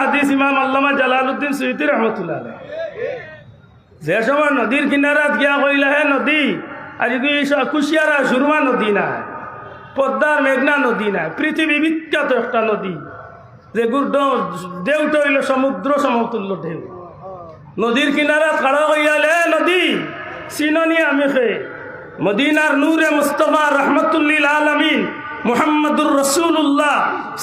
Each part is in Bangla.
হাদিস ইমাম আল্লামা জালালউদ্দিন সুয়ুতি রহমতুল্লাহ আলাইহি যে সময় নদীর কিনারাত গিয়া কইলা হে নদী আর কুশিয়ারা সুরমা নদী না, পদ্মার মেঘনা নদী না, পৃথিবী বিখ্যাত একটা নদী যে ঢেউটা হইল সমুদ্র সমতুল্য ঢেউ। নদীর কিনারাত খাড়া হইয়ালে নদী চিননি আমি খে মদিনার নূরে মুস্তাফা রহমতুল্লিল আলামিন মুহাম্মদুর রাসূলুল্লাহ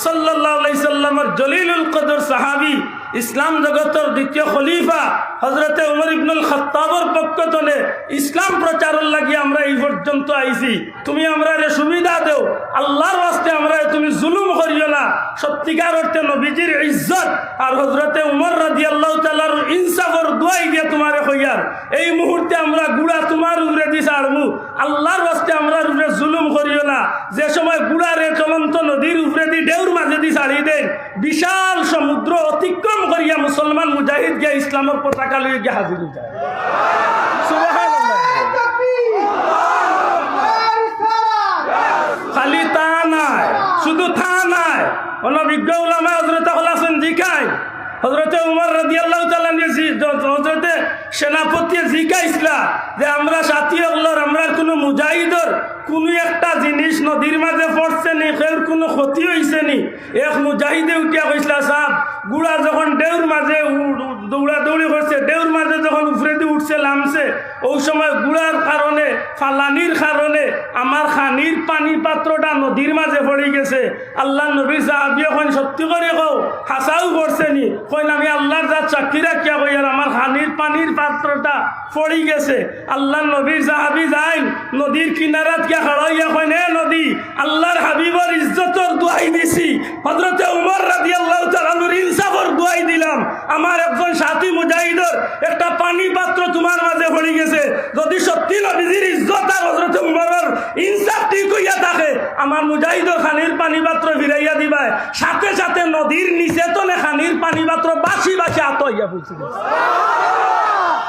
সাল্লাল্লাহু আলাইহি সাল্লামের জলিলুল কদর সাহাবী ইসলাম জগতের দ্বিতীয় খলিফা হযরতে উমর ইবনুল খাত্তাবের পক্ষ থেকে ইসলাম প্রচারের লাগি আমরা এই পর্যন্ত আইছি। তুমি আমরা সুবিধা দেও, আল্লাহর ওয়াস্তে আমরা তুমি জুলুম করিও না। সত্যিকার অর্থে নবীজির ইজ্জত আর হযরতে উমর রাদিয়াল্লাহু তাআলার ইনসাফের দোয়াই দিয়ে তোমারে কইয়ার এই মুহূর্তে আমরা গুড়া তোমার উপরে দি ছাড়মু। আল্লাহর ওয়াস্তে আমরা উপরে জুলুম করিও না। যে সময় গুড়ারে চলন্ত নদীর উপরে দি ঢেউর মাঝে দি ছাড়ি দেন, বিশাল সমুদ্র অতিক্রম করিয়া মুসলমান মুজাহিদ গিয়া ইসলামের পতাকা লইয়া গিয়া হাজির হয়ে যায়। সুবহানাল্লাহ। খালি তা নাই, শুধু তা নাই, অনভিজ্ঞ উলামা হযরত হলাসেন জিকাই হযরতে উমর রাদিয়াল্লাহু তাআলা হযরতে সেনাপতি জিকাইছিলা যে আমরা সাথী হগলর আমরা কোনো মুজাহিদর কোনো একটা জিনিস নদীর মাঝে পড়ছে নি, এর কোনো ক্ষতি হয়েছে নি? এক মুজাহিদে উঠিয়া কইসলা সাহেব গুড়া যখন ঢেউর মাঝে দৌড়াদৌড়ি করছে, ঢেউর মাঝে যখন উপরে দিয়ে উঠছে নামছে, ওই সময় গুড়ার কারণে ফালানির কারণে আমার খানির পানি পাত্রটা নদীর মাঝে পড়ে গেছে। আল্লাহ নবী সাহাবী এখন সত্যি করে কও হাসাও করছে নি? কইন আমি আল্লাহর যা চাকরি রাখিয়া কই আর আমার খানির পানির পাত্রটা পড়ে গেছে। আল্লাহ নবীর সাহাবী যাই নদীর কিনারাত গিয়া খাড়াইয়া কইন হে নদী আল্লাহর হাবিবের ইজ্জতের দোয়াই দিছি, হযরতে উমর রাদিয়াল্লাহু তাআলার ইনসাফের দোয়াই দিলাম। আমার একজন সাথী মুজাহিদর একটা পানি পাত্র তোমার মাঝে পড়ে গেছে, যদি সত্যি নবীজির ইজ্জত আর হযরতে উমরের ইনসাফ ঠিক হইয়া থাকে আমার মুজাহিদর খানির পানি পাত্র ফিরাইয়া দিবাই। সাথে সাথে নদীর নিচে তলে খানির পানি পাত্র বাসি বাসি আতইয়া পড়ছিল।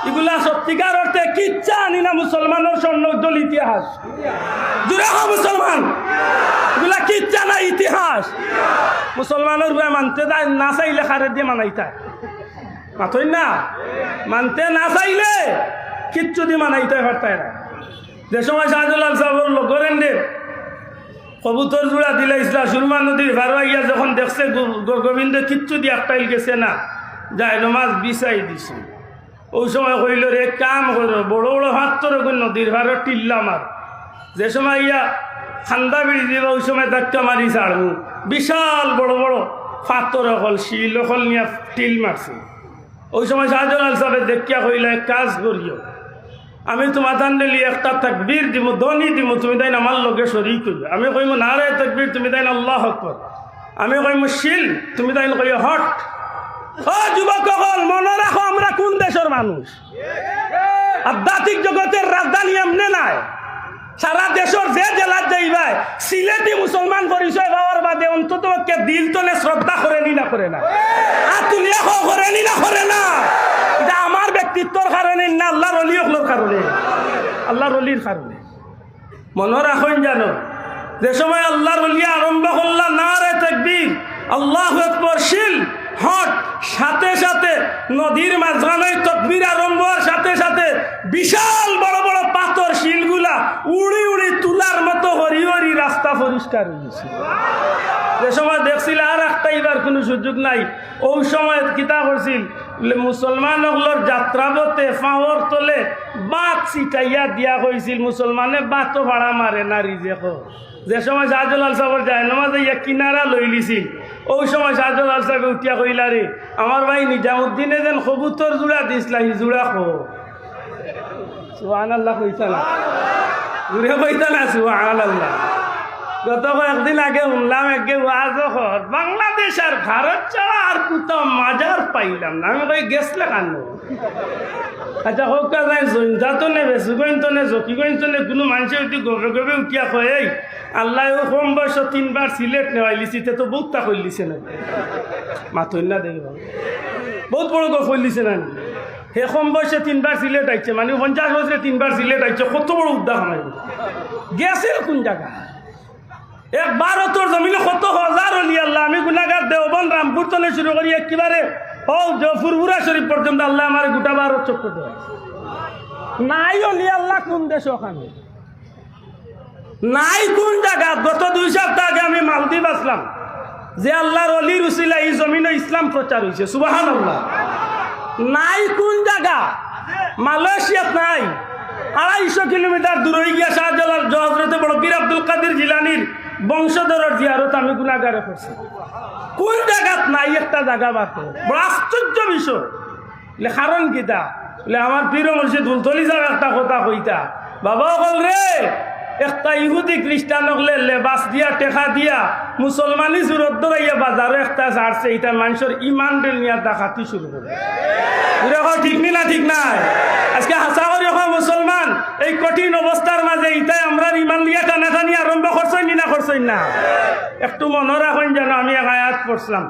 এগুলা সত্যিকার অর্থে কিচ্ছা আনি না মুসলমানের স্বর্ণোজ্জ্বল ইতিহাস। জুড়ে হো মুসলমান, এগুলা কিচ্ছা না ইতিহাস। মুসলমানের গুলা মানতে না চাইলে খারে দিয়ে মানাইতা মাথই না, মানতে না চাইলে কিচ্ছু দিয়ে মানাইতে পারতায় না। যে সময় শাহজালাল সাহেবের লোকেন দে কবুতর জোড়া দিলে ইসলাম সুরমা নদীর ভারোয়াইয়া যখন দেখছে গোবিন্দ কিচ্ছু দিয়ে একটাইল গেছে না, যাই নমাজ বিছাই দিছে। ওই সময় কইল রে কাম করো বড় বড় হাত তোর নদীর ভাড়া টিল্লা মার। যে সময় ইয়া ঠান্ডা বেড়ি দিব ওই সময় ধাক্কা মারি ছাড়বো, বিশাল বড় বড় পাথর হল শিল হল নিয়ে টিল মারছে। ওই সময় শাহজালাল সাহেব দেখিয়া কইল এক কাজ করিও, আমি তোমার দান্ডেলি একটা তাকবীর দিব ধনী দিব, তুমি তাই আমার লগে শরীক কইবে। আমি কইম না রে তাকবীর, তুমি তাই আল্লাহু আকবার। আমি কইম শিল, তুমি তাই কই হট। ও যুবক সকল মনে রাখো আমরা কোন দেশের মানুষ। আধ্যাত্মিক জগতের রাজধানী এমনি নাই। সারা দেশের যে জেলার যাইবাই সিলেটি মুসলমান পরিচয় পাওয়ার বাদে অন্তত দিল তলে শ্রদ্ধা করেনি না করে না, আর তুলিয়া করেনি না করে না। এটা আমার ব্যক্তিত্বর কারণে না, আল্লাহর ওলির কারণে, আল্লাহর ওলির কারণে। মনে রাখুন জানো যে সময় আল্লাহর ওলি আরম্ভ করলা নারে তাকবীর আল্লাহু আকবার শিল হট, সাথে সাথে নদীর মাঝখানে তাকবীর আরম্ভ হওয়ার সাথে সাথে বিশাল বড় বড় পাথর শিলগুলা উড়ি উড়ি তুলার মতো হরি হরি রাস্তা পরিষ্কার হয়ে গেছে। যে সময় দেখছিল আর একটা এবার কোনো সুযোগ নাই, ওই সময় কিতা করছিল মুসলমান হগলর যাত্রাপথে ফাওয়ার তলে বাত ছিটাইয়া দিয়া হয়েছিল। মুসলমানে বাতও ভাড়া মারে না রিজেক। যে সময় শাহজালাল সাহেবের যায় নামাজে ইয়া কিনারা লই লিছিল, ওই সময় শাহজালাল সাহেব উঠিয়া কইলা রে আমার ভাই নিজামুদ্দিনে যেন কবুতর জোড়া দিছিলা হি জোড়া খো। সুবহানাল্লাহ কইতা না, জুড়ে কইতা না সুবহানাল্লাহ। গত কয়েকদিন আগে শুনলাম একে ওয়াজ ঘর বাংলাদেশ আর ভারত ছাড়া আর কোথাও মাজার পাইলাম না। আমি কই গেছলে কান। আচ্ছা হোক যাই জঞ্জাতো নে বেসুগঞ্জ নে জকিগঞ্জ নে কোনো মানুষে উঠি গবে গবে উঠিয়া কয় এই আল্লাহ কম বয়স 3 বার সিলেট নেওয়াই লিছিতে তো বহুতটা কই লিছে না মাথই না দেখব বহুত বড় গপ কই লিছে না। হে কম বয়সে 3 বার সিলেট আইছে, মানে 50 বছরে 3 বার সিলেট আইছে, কত বড় উদ্যোগ আমার গেছে কোন জায়গা। একবার তোর জমিনে কত হাজার অলি আল্লাহ, আমি গুনাগার দেওবন রামপুর তনে শুরু করি একেবারে ফুরফুরা শরীফ পর্যন্ত আল্লাহ আমার গোটা বারো চক্ষু দেওয়া নাই অলি আল্লাহ কোন দেশ ওখানে নাই কোন জায়গা। গত 2 সপ্তাহ আগে আমি মালদ্বীপ আসলাম, যে আল্লাহর অলির উসিলা এই জমিনে ইসলাম প্রচার হয়েছে, সুবহানাল্লাহ। নাই কোন জায়গা, মালয়েশিয়াত নাই, 250 কিলোমিটার দূর হয়ে গিয়া শাহজালাল হযরতে বড় পীর আব্দুল কাদের জিলানির বংশধরের জিয়ারত আমি গুনাহগারে করছি। কোন জায়গাত নাই একটা জায়গা বাকি, বড় আশ্চর্য বিষয়। কারণ কিতা আমার পীর মুর্শিদ ফুলতলি যাও একটা কথা কইতা, বাবা বল রে একটা ইহুদি খ্রিস্টান হলে লেবাস দিয়া টেকা দিয়া মুসলমানি জুরত দৌড়াইয়া বাজারও একটা ছাড়ছে, এটা মানুষের ইমান নিয়ে ডাকাতি শুরু করে। ঠিক নি না ঠিক নাই? আজকে হাসা করি মুসলমান এই কঠিন অবস্থার মাঝে ইটাই আমরা ইমান দিয়া টানাটানি আরম্ভ করছই না করছই না? একটু মনে রাখেন যেন আমি এক আয়াত পড়ছিলাম,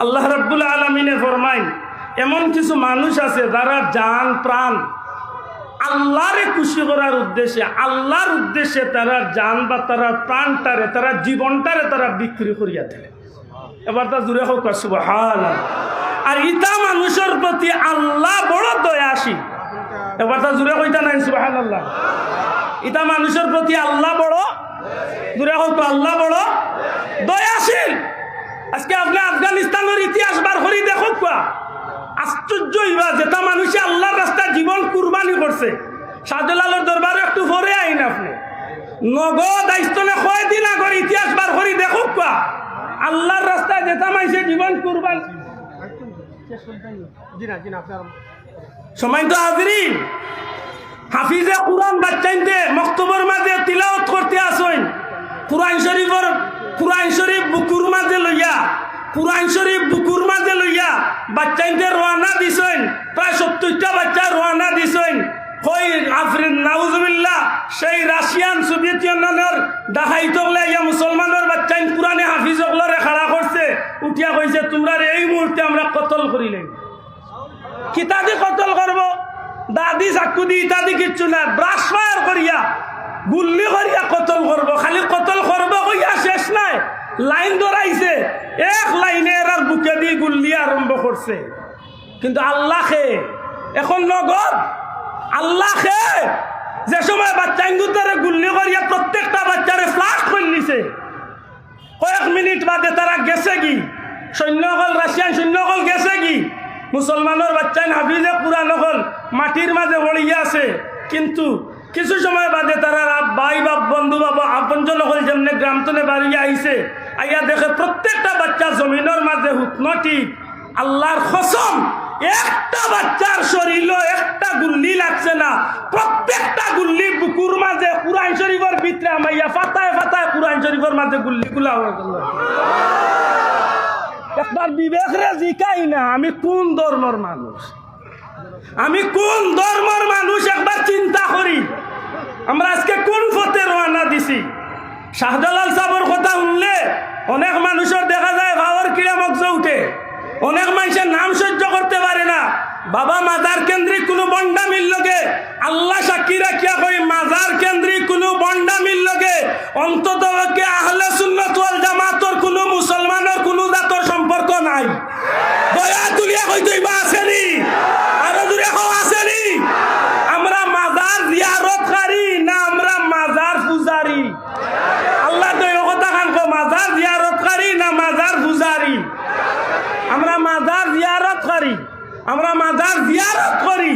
আল্লাহ রাব্বুল আলামিনে ফরমাইন এমন কিছু মানুষ আছে যারা জান প্রাণ আল্লাহরে খুশি করার উদ্দেশ্যে, আল্লাহর উদ্দেশ্যে তারা জান বা তারা প্রাণটারে, তারা জীবনটারে তারা বিক্রি করিয়া দেয়। এবার তা জুড়ে হোক সুবহানাল্লাহ। আর ইটা মানুষের প্রতি আল্লাহ বড় দয়াশীল। এবার তা জুড়ে কইতা নাই সুবহানাল্লাহ। ইটা মানুষের প্রতি আল্লাহ বড়, জুড়ে হোক আল্লাহ বড় দয়াশীল। আজকে আপনি আফগানিস্তানের ইতিহাস বার করি দেখো কোয়া আশ্চর্য ইবা, যেটা মানুষে আল্লাহর রাস্তায় জীবন কুরবানি করছে। শাহজালালের দরবারে একটু পরে আইন আপনি নগদ আইস্তনে কয়দিন আগর ইতিহাস বার করি দেখো কোয়া আল্লাহর রাস্তায় যেটা মানুষে জীবন কুরবানি। সময় তো হাজিরিন, হাফিজে কুরআন বাচ্চাইতে মক্তবর মাঝে তিলাওয়াত করতে আসেন, কুরআন শরীফ বুকুর মাঝে লইয়া, কুরআন শরীফ বুকুর মাঝে লইয়া বাচ্চাইতে রওনা দিছেন। প্রায় 70টা বাচ্চা রওনা দিছেন। কই আফরিন নাউজুবিল্লাহ সেই রাশিয়ান সোভিয়েত ইউনিয়নের ডাকাইতলে ইয়া মুসলমানের বাচ্চাইন কুরআনে হাফিজগুলোরে খাড়া করছে, উঠিয়া কইছে তোমরা এই মুহূর্তে আমরা কতল করিলেন। কিতাদি কতল করব, দাদি চাকু দি ইত্যাদি কিচ্ছু না, ব্রাশ ফায়ার করিয়া গুল্লি করিয়া কতল করব। খালি কতল করব কইয়া শেষ নাই, লাইন ধরাইছে, এক লাইনে এরার বুকে দিয়ে গুল্লি আরম্ভ করছে। কিন্তু আল্লাহকে এখন নগদ আল্লাহকে যে সময় বাচ্চা ইন্দুতারে গুল্লি করিয়া প্রত্যেকটা বাচ্চারে ফ্লাশ করে নিছে, কয়েক মিনিট বাদে তারা গেছে কি সৈন্যকল, রাশিয়ান সৈন্যকল গেছে কি, মুসলমানের বাচ্চাইন হাফিজে কুরআন হল মাটির মাঝে পড়িয়া আছে। কিন্তু কিছু সময় বাদে তারা ভাই বাপ বন্ধু বাবা আপনজন হল যেমনি গ্রামতনে বাড়িয়া আইছে, আইয়া দেখে প্রত্যেকটা বাচ্চা জমিনের মাঝে হুতনটি। আল্লাহর কসম একটা বাচ্চার শরীরে একটা গুল্লি লাগছে না, প্রত্যেকটা গুল্লি বুকুর মাঝে কুরআন শরীফের ভিতরে আমাইয়া ফাতায় ফাতায় কুরআন শরীফের মাঝে গুল্লিগুলা একবার বিবেক রে জিকাই না আমি কোন ধর্মের মানুষ, আমি কোন ধর্মের মানুষ একবার চিন্তা করি। আমরা আজকে কোন পথে রওনা দিছি? শাহজালাল সাহেবের কথা শুনলে অনেক মানুষের দেখা যায় ভাওয়ার কিরা মগজ উঠে, অনেক মানুষের নাম সহ্য করতে পারে না। বাবা মাজার কেন্দ্রিক কোনো বন্ডা মিল লগে আল্লাহ সাক্ষী রাখিয়া কই মাজার কেন্দ্রিক কোনো বন্ডা মিল লগে অন্তত আহলে সুন্নাত ওয়াল জামাতের কোনো মুসলমানের কোনো জাতর সম্পর্ক নাই। দয়া তুলিয়া কইতই বা আসেনি, আরো দূরে কও আসেনি। আমরা মাজার জিয়ারতকারী না আমরা মাজার পূজারি? আল্লাহ তো এই কথা খান কো মাজার জিয়ারতকারী না মাজার পূজারি? আমরা মাজার জিয়ারত করি, আমরা মাজার জিয়ারত করি,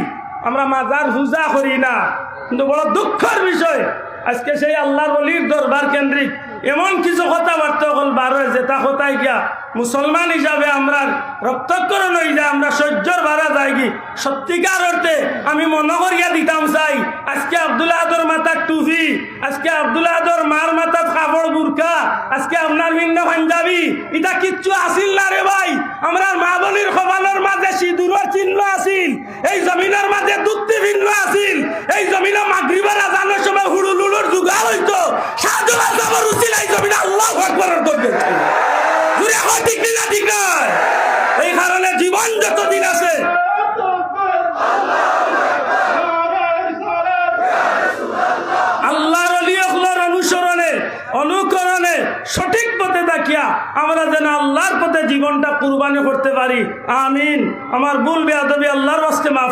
আমরা মাজার পূজা করি না। কিন্তু বড় দুঃখের বিষয় আজকে সেই আল্লাহর ওলির দরবার কেন্দ্রিক এমন কিছু কথাবার্তা হল বার হয় যেটা কথায় গিয়া মুসলমান হিসাবে আমরা রক্তকরণ হয়ে যায়, আমরা সহ্যর ভাড়া যাই কি সত্যিকার অর্থে আমি মনে করিয়া দিতাম চাই। আজকে আব্দুল আদর মাথার টুপি, আজকে আব্দুল আদর মার মাথার কাপড় বুরকা, আজকে আপনার ভিন্ন পাঞ্জাবি, এটা কিচ্ছু আসিল না রে ভাই। আমরা মা বোনের কপালের মাঝে সিঁদুরের চিহ্ন আসিল, এই জমিনের মাঝে দুধটি ভিন্ন আসিল, এই জমিনে মাগরিবের আজানের সময় হুড়ুলুড়ুর জুগার হইতো। শাহজালাল সাহেবের উচিত এই জমিনে আল্লাহু আকবার করবে, ঠিক না ঠিক নয়? এই কারণে জীবন যতদিন আছে আল্লাহর ওলিয়গুলোর অনুসরণে অনুকরণে আমরা যেন আল্লাহর পথে জীবনটা কুরবানি করতে পারি। আমিন। আমার ভুল বেয়াদবি আল্লাহর ওয়াস্তে মাফ